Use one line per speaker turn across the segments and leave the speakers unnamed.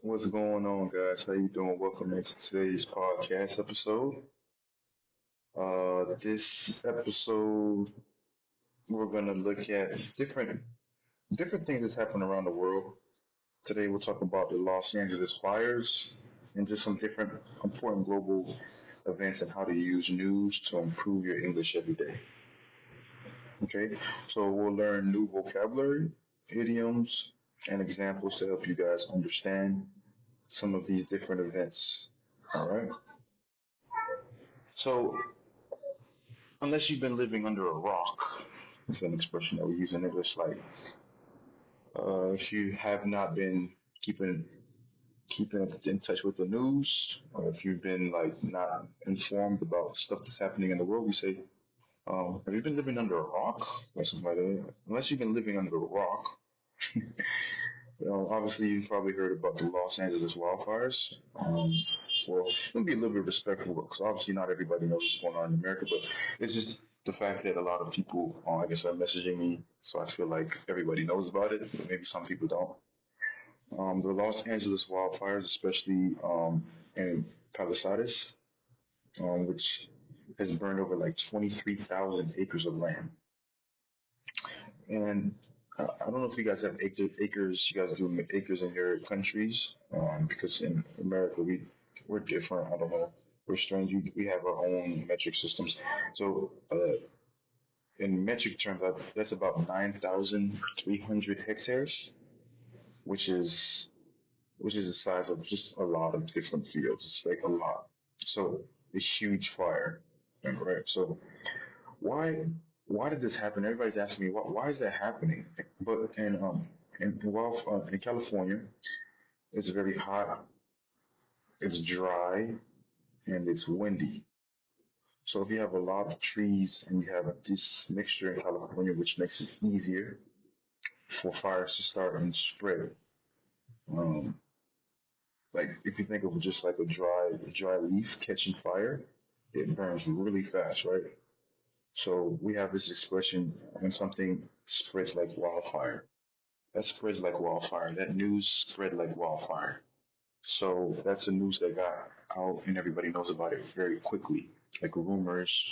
What's going on, guys? How you doing? Welcome into today's podcast episode. This episode, we're gonna look at different things that's happening around the world. Today, we'll talk about the Los Angeles fires and just some different important global events and how to use news to improve your English every day. Okay, so we'll learn new vocabulary, idioms, and examples to help you guys understand some of these different events. All right. So, unless you've been living under a rock, it's an expression that we use in English. Like, if you have not been keeping in touch with the news, or if you've been like not informed about stuff that's happening in the world, we say, "Have you been living under a rock?" or something like that. Unless you've been living under a rock, obviously you've probably heard about the Los Angeles wildfires. Well, let me be a little bit respectful because obviously not everybody knows what's going on in America, but it's just the fact that a lot of people, I guess, are messaging me, so I feel like everybody knows about it, but maybe some people don't. The Los Angeles wildfires, especially in Palisades, which has burned over like 23,000 acres of land. And I don't know if you guys have acres, you guys do acres in your countries, because in America we're different. I don't know. We're strange. We have our own metric systems. So in metric terms, that's about 9,300 hectares, which is which is the size of just a lot of different fields. It's like a lot. So a huge fire, right? So why why did this happen? Everybody's asking me why is that happening? But in California, it's very hot, it's dry, and it's windy. So if you have a lot of trees and you have this mixture in California, which makes it easier for fires to start and spread. Um, like if you think of just like a dry leaf catching fire, it burns really fast, right? So we have this expression when something spreads like wildfire. That spreads like wildfire. That news spread like wildfire. So that's the news that got out and everybody knows about it very quickly. Like rumors,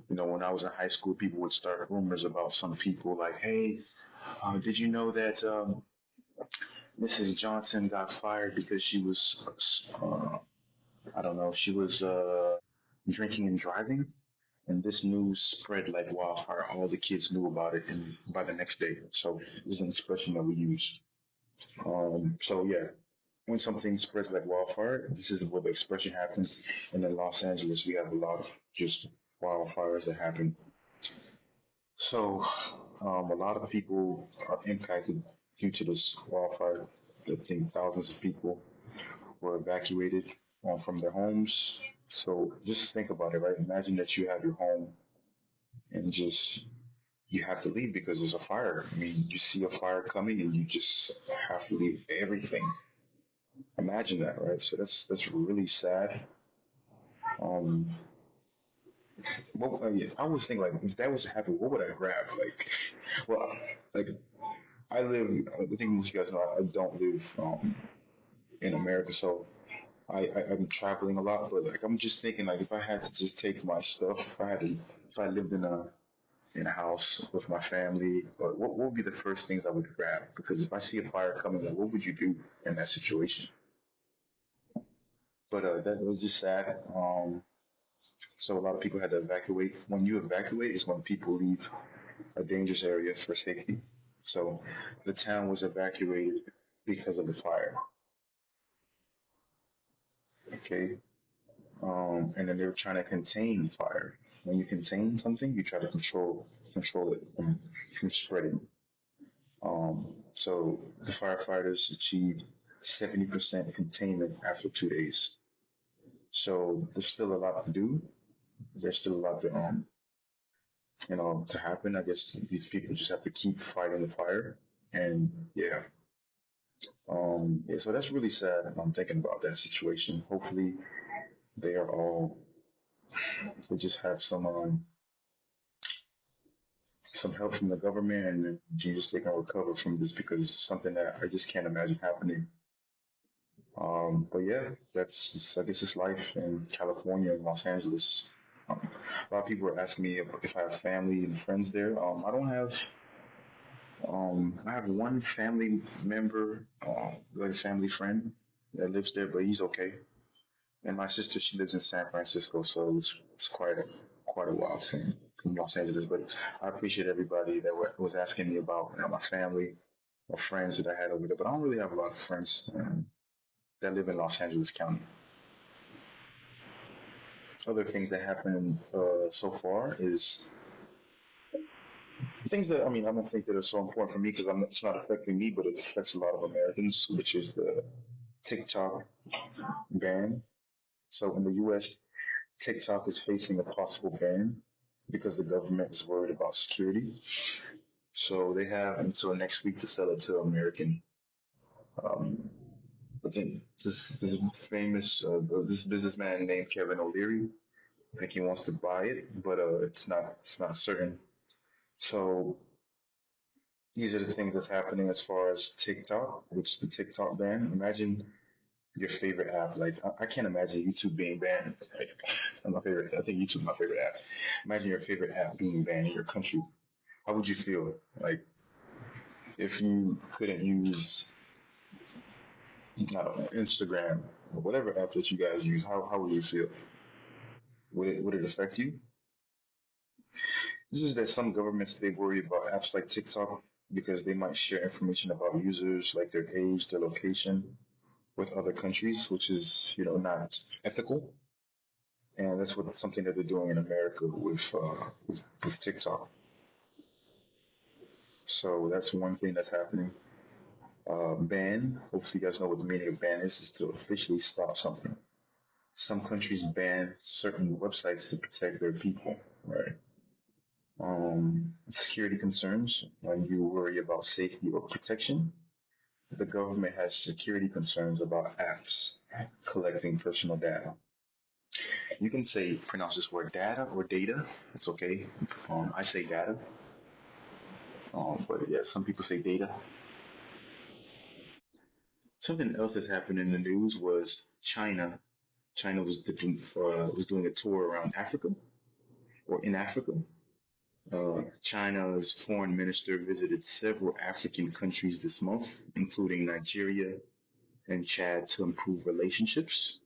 when I was in high school, people would start rumors about some people like, hey, did you know that Mrs. Johnson got fired because she was, I don't know, she was drinking and driving? And this news spread like wildfire. All the kids knew about it, and by the next day. So this is an expression that we use. So yeah, when something spreads like wildfire, this is where the expression happens. And in Los Angeles, we have a lot of just wildfires that happen. So a lot of people are impacted due to this wildfire. I think thousands of people were evacuated from their homes. So just think about it, right? Imagine that you have your home and just you have to leave because there's a fire. I mean, you see a fire coming and you just have to leave everything. Imagine that, right? So that's really sad. Um, yeah, I was thinking like if that was to happen, what would I grab? Like, well, like I live. I think most of you guys know I don't live in America, so I'm traveling a lot. But like I'm just thinking like if I had to just take my stuff, if I lived in a house with my family, what would be the first things I would grab? Because if I see a fire coming, like, what would you do in that situation? But that was just sad. So a lot of people had to evacuate. When you evacuate is when people leave a dangerous area for safety. So the town was evacuated because of the fire. Okay. And then they were trying to contain fire. When you contain something, you try to control it from spreading. So the firefighters achieved 70% containment after 2 days. So there's still a lot to do. There's still a lot to happen. I guess these people just have to keep fighting the fire. And yeah. So that's really sad. I'm thinking about that situation. Hopefully they are all, they just have some help from the government and Jesus they can recover from this because it's something that I just can't imagine happening But yeah, I guess it's life in California and Los Angeles. A lot of people are asking me if I have family and friends there. I have one family member, like a family friend that lives there, but he's okay. And my sister, she lives in San Francisco, so it's quite a while from Los Angeles. But I appreciate everybody that was asking me about my family or friends that I had over there. But I don't really have a lot of friends that live in Los Angeles County. Other things that happened so far is things that I don't think that are so important for me because it's not affecting me, but it affects a lot of Americans, which is the TikTok ban. So in the U.S., TikTok is facing a possible ban because the government is worried about security. So they have until next week to sell it to American. Um, but then this famous this businessman named Kevin O'Leary, I think he wants to buy it, but it's not certain. So these are the things that's happening as far as TikTok, which the TikTok ban. Imagine your favorite app. Like I can't imagine YouTube being banned. Like, my favorite. I think YouTube's my favorite app. Imagine your favorite app being banned in your country. How would you feel? Like if you couldn't use, I don't know, Instagram or whatever app that you guys use. How would you feel? Would it affect you? This is that some governments they worry about apps like TikTok because they might share information about users, like their age, their location, with other countries, which is not ethical. And that's what something that they're doing in America with TikTok. So that's one thing that's happening. Ban. Hopefully, you guys know what the meaning of ban is to officially stop something. Some countries ban certain websites to protect their people, right? Security concerns. When you worry about safety or protection, the government has security concerns about apps collecting personal data. You can say pronounce this word data or data. It's okay. I say data, but yeah, some people say data. Something else that happened in the news was China. China was doing a tour around Africa or in Africa. China's foreign minister visited several African countries this month, including Nigeria and Chad, to improve relationships.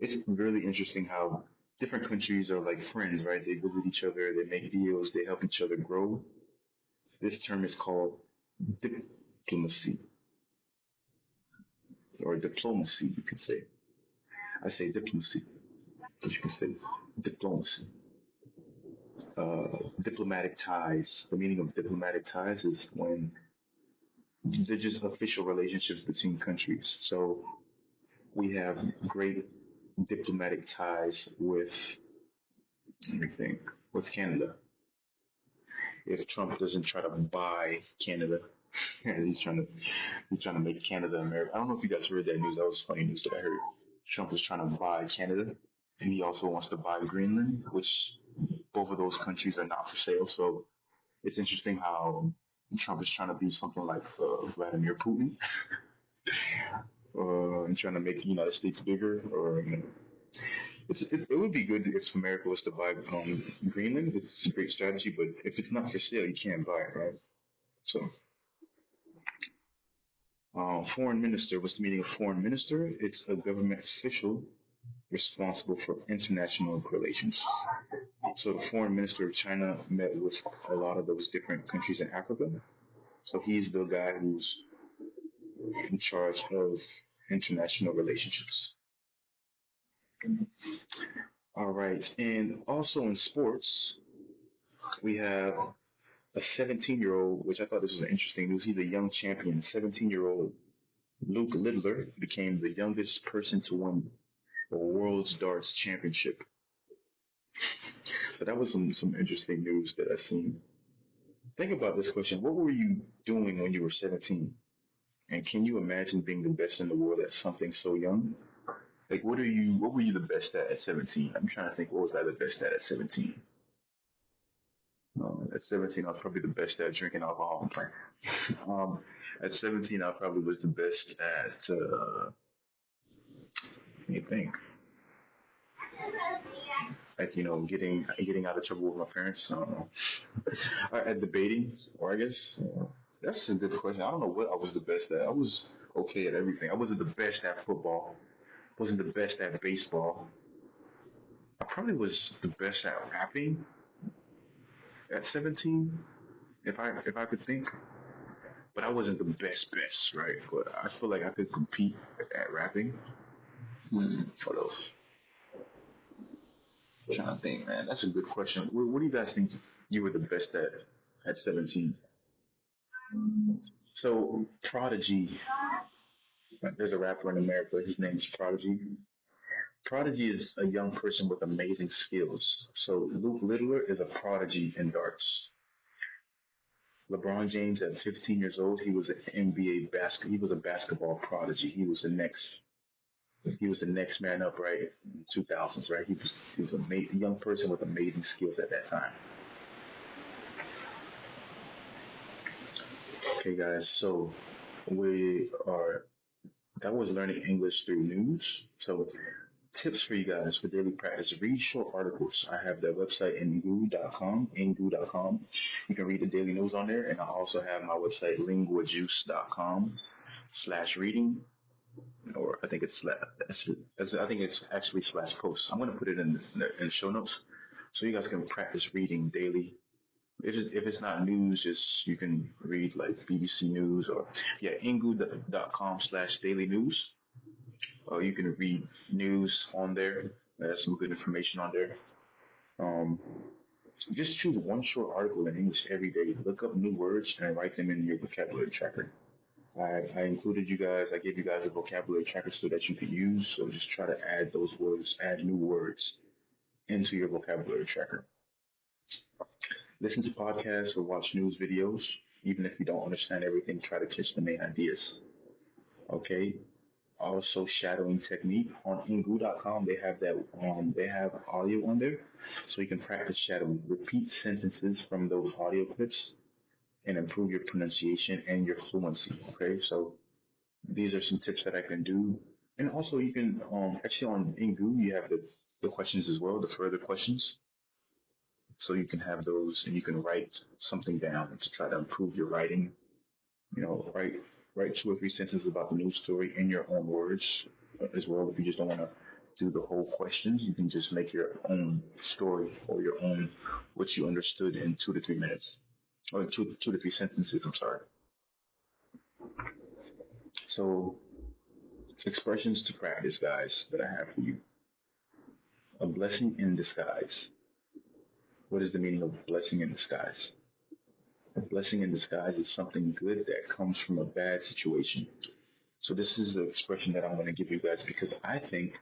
It's really interesting how different countries are like friends, right? They visit each other, they make deals, they help each other grow. This term is called diplomacy or diplomacy, you could say. I say diplomacy, but you can say diplomacy. Diplomatic ties. The meaning of diplomatic ties is when they're just official relationships between countries. So we have great diplomatic ties with, let me think, with Canada. If Trump doesn't try to buy Canada, he's trying to make Canada America. I don't know if you guys heard that news. That was funny news that I heard. Trump was trying to buy Canada, and he also wants to buy Greenland, which both of those countries are not for sale. So it's interesting how Trump is trying to be something like Vladimir Putin, and trying to make the United States bigger. Or it would be good if America was to buy Greenland. It's a great strategy, but if it's not for sale, you can't buy it, right? So, foreign minister. What's the meaning of foreign minister? It's a government official responsible for international relations. So the foreign minister of China met with a lot of those different countries in Africa. So he's the guy who's in charge of international relationships. All right. And also in sports, we have a 17-year-old, which I thought this was an interesting news. He's a young champion. 17-year-old Luke Littler became the youngest person to win a World's Darts Championship. So that was some interesting news that I seen. Think about this question. What were you doing when you were 17? And can you imagine being the best in the world at something so young? Like, what were you the best at 17? I'm trying to think, what was I the best at 17? At 17, I was probably the best at drinking alcohol and playing. um, At 17, I probably was the best at, let me think, at, getting out of trouble with my parents. I don't know. At debating, or I guess, that's a good question. I don't know what I was the best at. I was okay at everything. I wasn't the best at football. Wasn't the best at baseball. I probably was the best at rapping at 17, if I could think. But I wasn't the best, right? But I feel like I could compete at rapping. What else? I'm trying to think, man. That's a good question. What do you guys think you were the best at 17? So Prodigy, there's a rapper in America. His name is Prodigy. Prodigy is a young person with amazing skills. So Luke Littler is a prodigy in darts. LeBron James at 15 years old, he was an NBA basket. He was a basketball prodigy. He was the next man up, right? In 2000s, right? He was a young person with amazing skills at that time. Okay, guys. So we are that was learning English through news. So tips for you guys for daily practice. Read short articles. I have the website ingu.com. You can read the daily news on there. And I also have my website linguajuice.com/reading. Or I think I think it's actually slash post. I'm going to put it in the show notes so you guys can practice reading daily. If it's not news, just you can read like BBC News or yeah, ingu.com/daily news. Or you can read news on there. There's some good information on there. Um, just choose one short article in English every day. Look up new words and write them in your vocabulary tracker. I included you guys. I gave you guys a vocabulary tracker so that you could use. So just try to add those words, add new words into your vocabulary tracker. Listen to podcasts or watch news videos. Even if you don't understand everything, try to catch the main ideas. Okay. Also, shadowing technique on ingu.com. They have audio on there, so you can practice shadowing. Repeat sentences from those audio clips and improve your pronunciation and your fluency. Okay, so these are some tips that I can do. And also, you can actually on Ingu you have the questions as well, the further questions. So you can have those, and you can write something down to try to improve your writing. Write two or three sentences about the news story in your own words as well. If you just don't want to do the whole questions, you can just make your own story or your own what you understood in 2 to 3 minutes or two to three sentences. I'm sorry. So expressions to practice, guys, that I have for you. A blessing in disguise. What is the meaning of blessing in disguise? A blessing in disguise is something good that comes from a bad situation. So this is the expression that I'm going to give you guys because I think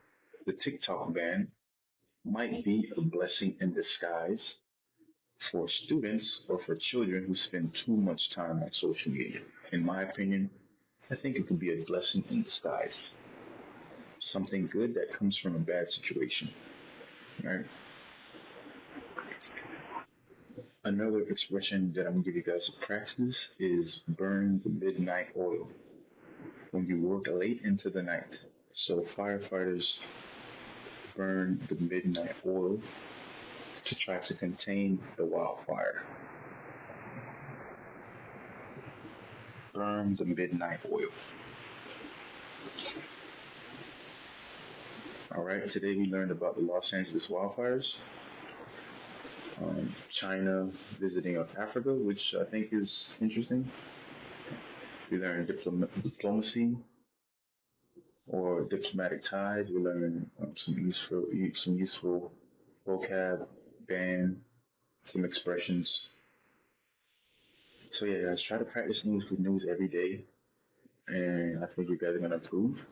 the TikTok ban might be a blessing in disguise for students or for children who spend too much time on social media. In my opinion, I think it could be a blessing in disguise. Something good that comes from a bad situation. Right? Another expression that I'm gonna give you guys to practice is burn the midnight oil when you work late into the night. So firefighters burn the midnight oil to try to contain the wildfire. Burn the midnight oil. All right, today we learned about the Los Angeles wildfires, China visiting of Africa, which I think is interesting. We learned diplomacy or diplomatic ties. We learned some useful vocab, band, some expressions. So yeah, guys, try to practice English with news every day, and I think you guys are gonna improve.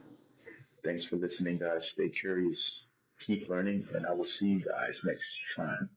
Thanks for listening, guys. Stay curious, keep learning, and I will see you guys next time.